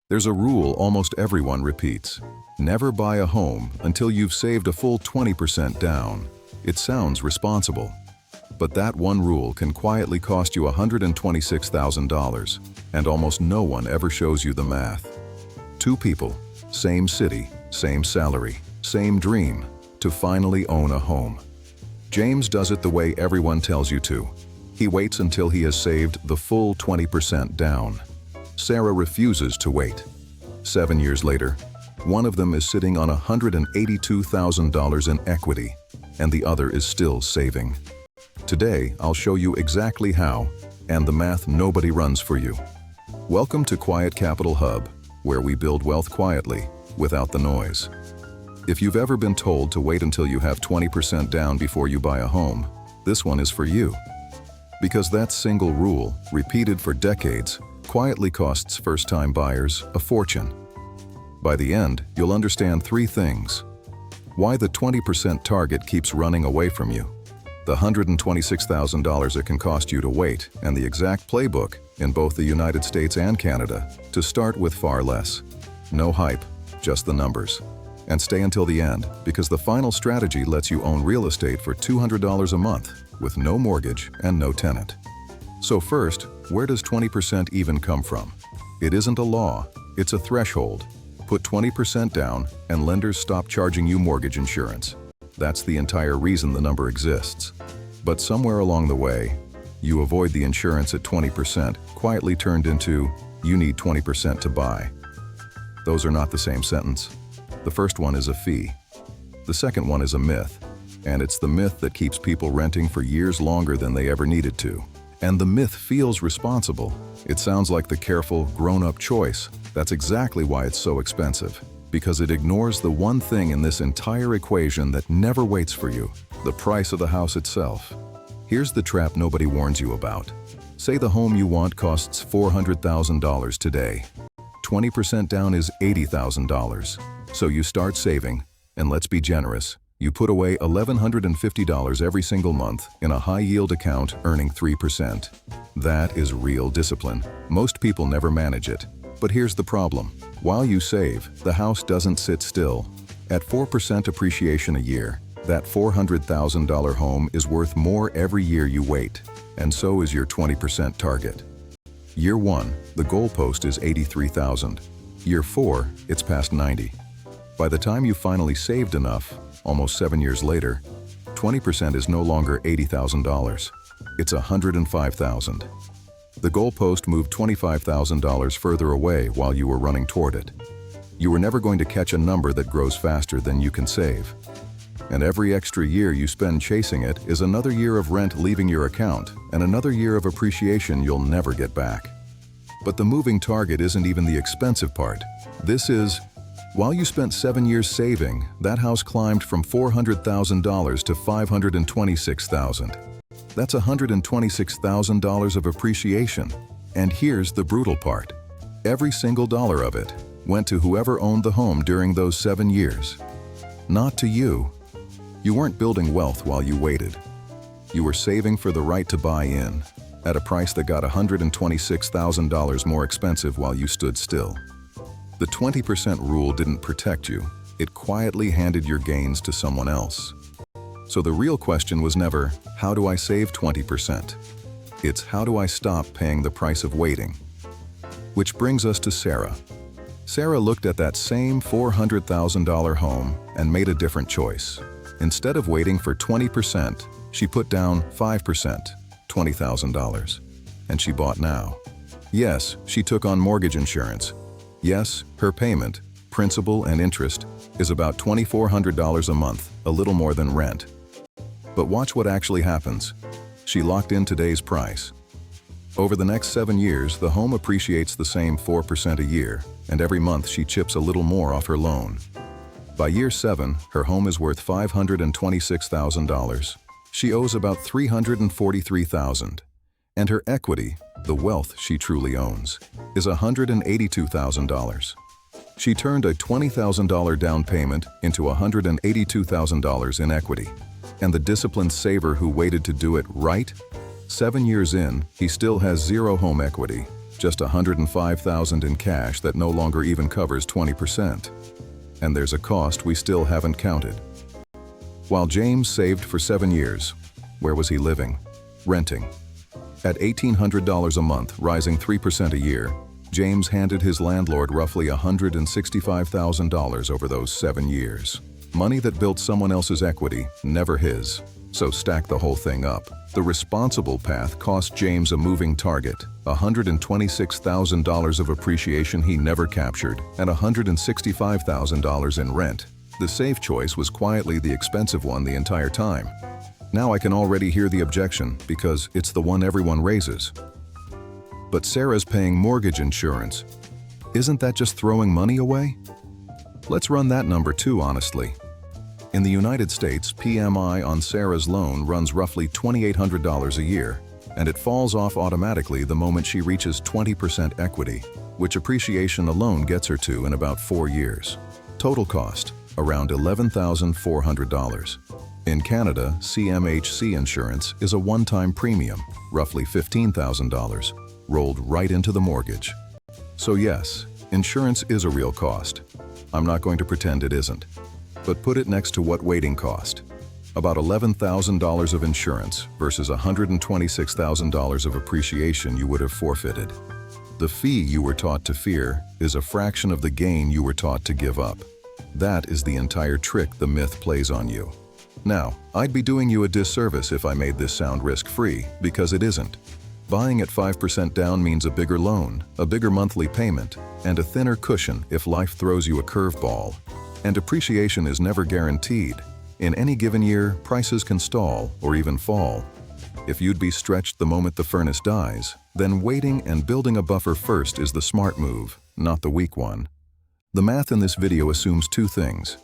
There's a rule almost everyone repeats. Never buy a home until you've saved a full 20% down. It sounds responsible, but that one rule can quietly cost you $126,000, and almost no one ever shows you the math. Two people, same city, same salary, same dream, to finally own a home. James does it the way everyone tells you to. He waits until he has saved the full 20% down. Sarah refuses to wait. 7 years later, one of them is sitting on $182,000 in equity, and the other is still saving. Today, I'll show you exactly how, and the math nobody runs for you. Welcome to Quiet Capital Hub, where we build wealth quietly, without the noise. If you've ever been told to wait until you have 20% down before you buy a home, this one is for you. Because that single rule, repeated for decades, quietly costs first-time buyers a fortune. By the end, you'll understand three things: why the 20% target keeps running away from you, the $126,000 it can cost you to wait, and the exact playbook, in both the United States and Canada, to start with far less. No hype, just the numbers. And stay until the end, because the final strategy lets you own real estate for $200 a month, with no mortgage and no tenant. So first, where does 20% even come from? It isn't a law, it's a threshold. Put 20% down, and lenders stop charging you mortgage insurance. That's the entire reason the number exists. But somewhere along the way, you avoid the insurance at 20%, quietly turned into, you need 20% to buy. Those are not the same sentence. The first one is a fee. The second one is a myth, and it's the myth that keeps people renting for years longer than they ever needed to. And the myth feels responsible. It sounds like the careful, grown-up choice. That's exactly why it's so expensive, because it ignores the one thing in this entire equation that never waits for you: the price of the house itself. Here's the trap nobody warns you about. Say the home you want costs $400,000 today. 20% down is $80,000. So you start saving, and let's be generous. You put away $1,150 every single month in a high-yield account earning 3%. That is real discipline. Most people never manage it. But here's the problem. While you save, the house doesn't sit still. At 4% appreciation a year, that $400,000 home is worth more every year you wait, and so is your 20% target. Year 1, the goalpost is $83,000. Year 4, it's past $90,000. By the time you finally saved enough, almost 7 years later, 20% is no longer $80,000. It's $105,000. The goalpost moved $25,000 further away while you were running toward it. You were never going to catch a number that grows faster than you can save. And every extra year you spend chasing it is another year of rent leaving your account and another year of appreciation you'll never get back. But the moving target isn't even the expensive part. This is, while you spent 7 years saving, that house climbed from $400,000 to $526,000. That's $126,000 of appreciation. And here's the brutal part. Every single dollar of it went to whoever owned the home during those 7 years. Not to you. You weren't building wealth while you waited. You were saving for the right to buy in, at a price that got $126,000 more expensive while you stood still. The 20% rule didn't protect you. It quietly handed your gains to someone else. So the real question was never, how do I save 20%? It's, how do I stop paying the price of waiting? Which brings us to Sarah. Sarah looked at that same $400,000 home and made a different choice. Instead of waiting for 20%, she put down 5%, $20,000. And she bought now. Yes, she took on mortgage insurance. Yes, her payment, principal and interest, is about $2,400 a month, a little more than rent. But watch what actually happens. She locked in today's price. Over the next 7 years, the home appreciates the same 4% a year, and every month she chips a little more off her loan. By year 7, her home is worth $526,000. She owes about $343,000. And her equity, the wealth she truly owns, is $182,000. She turned a $20,000 down payment into $182,000 in equity. And the disciplined saver who waited to do it right? 7 years in, he still has zero home equity, just $105,000 in cash that no longer even covers 20%. And there's a cost we still haven't counted. While James saved for 7 years, where was he living? Renting. At $1,800 a month, rising 3% a year, James handed his landlord roughly $165,000 over those 7 years. Money that built someone else's equity, never his. So stack the whole thing up. The responsible path cost James a moving target, $126,000 of appreciation he never captured, and $165,000 in rent. The safe choice was quietly the expensive one the entire time. Now I can already hear the objection because it's the one everyone raises. But Sarah's paying mortgage insurance. Isn't that just throwing money away? Let's run that number too, honestly. In the United States, PMI on Sarah's loan runs roughly $2,800 a year, and it falls off automatically the moment she reaches 20% equity, which appreciation alone gets her to in about 4 years. Total cost, around $11,400. In Canada, CMHC insurance is a one-time premium, roughly $15,000, rolled right into the mortgage. So yes, insurance is a real cost. I'm not going to pretend it isn't. But put it next to what waiting cost. About $11,000 of insurance versus $126,000 of appreciation you would have forfeited. The fee you were taught to fear is a fraction of the gain you were taught to give up. That is the entire trick the myth plays on you. Now, I'd be doing you a disservice if I made this sound risk-free, because it isn't. Buying at 5% down means a bigger loan, a bigger monthly payment, and a thinner cushion if life throws you a curveball. And appreciation is never guaranteed. In any given year, prices can stall or even fall. If you'd be stretched the moment the furnace dies, then waiting and building a buffer first is the smart move, not the weak one. The math in this video assumes 2 things: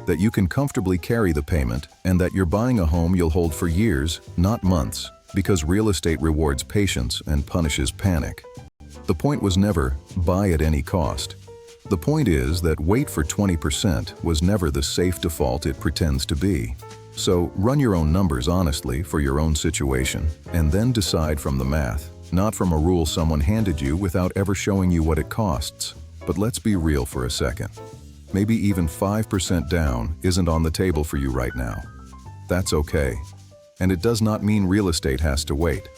that you can comfortably carry the payment and that you're buying a home you'll hold for years, not months, because real estate rewards patience and punishes panic. The point was never, buy at any cost. The point is that wait for 20% was never the safe default it pretends to be. So run your own numbers honestly for your own situation, and then decide from the math, not from a rule someone handed you without ever showing you what it costs. But let's be real for a second. Maybe even 5% down isn't on the table for you right now. That's okay. And it does not mean real estate has to wait.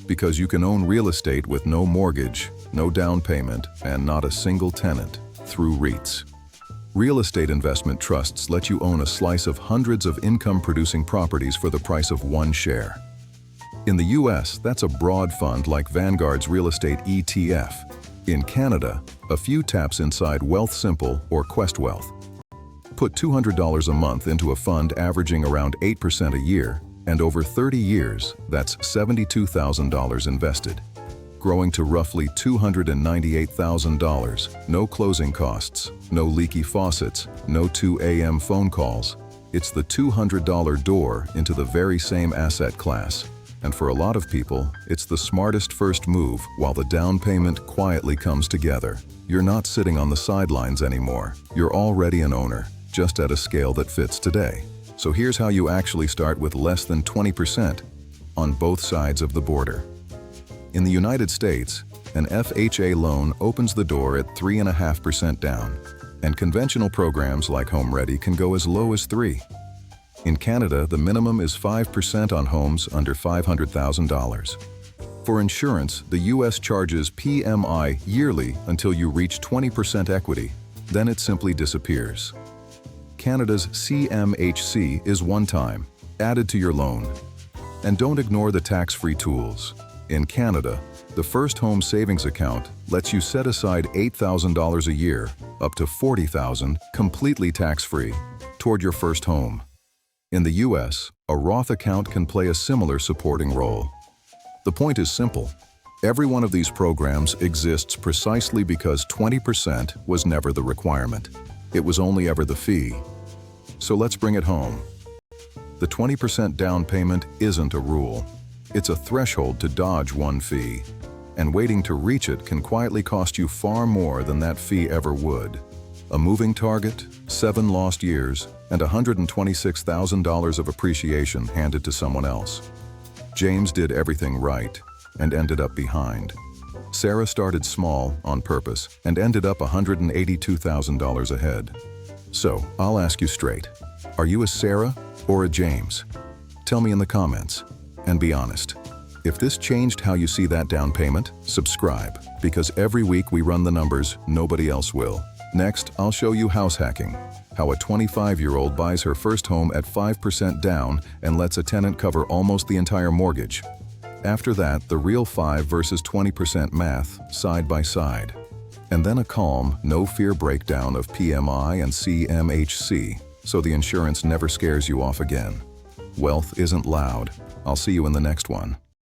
Because you can own real estate with no mortgage, no down payment, and not a single tenant through REITs. Real estate investment trusts let you own a slice of hundreds of income-producing properties for the price of 1 share. In the US, that's a broad fund like Vanguard's real estate ETF. In Canada, a few taps inside Wealthsimple or Quest Wealth. Put $200 a month into a fund averaging around 8% a year, and over 30 years, that's $72,000 invested, growing to roughly $298,000, no closing costs, no leaky faucets, no 2 a.m. phone calls. It's the $200 door into the very same asset class. And for a lot of people, it's the smartest first move while the down payment quietly comes together. You're not sitting on the sidelines anymore. You're already an owner, just at a scale that fits today. So here's how you actually start with less than 20% on both sides of the border. In the United States, an FHA loan opens the door at 3.5% down, and conventional programs like Home Ready can go as low as 3%. In Canada, the minimum is 5% on homes under $500,000. For insurance, the US charges PMI yearly until you reach 20% equity, then it simply disappears. Canada's CMHC is one-time, added to your loan. And don't ignore the tax-free tools. In Canada, the First Home Savings Account lets you set aside $8,000 a year, up to $40,000, completely tax-free, toward your first home. In the US, a Roth account can play a similar supporting role. The point is simple. Every one of these programs exists precisely because 20% was never the requirement. It was only ever the fee. So let's bring it home. The 20% down payment isn't a rule. It's a threshold to dodge one fee, and waiting to reach it can quietly cost you far more than that fee ever would. A moving target, 7 lost years, and $126,000 of appreciation handed to someone else. James did everything right and ended up behind. Sarah started small on purpose and ended up $182,000 ahead. So, I'll ask you straight. Are you a Sarah or a James? Tell me in the comments, and be honest. If this changed how you see that down payment, subscribe, because every week we run the numbers, nobody else will. Next, I'll show you house hacking, how a 25-year-old buys her first home at 5% down and lets a tenant cover almost the entire mortgage. After that, the real 5 versus 20% math, side by side. And then a calm, no-fear breakdown of PMI and CMHC, so the insurance never scares you off again. Wealth isn't loud. I'll see you in the next one.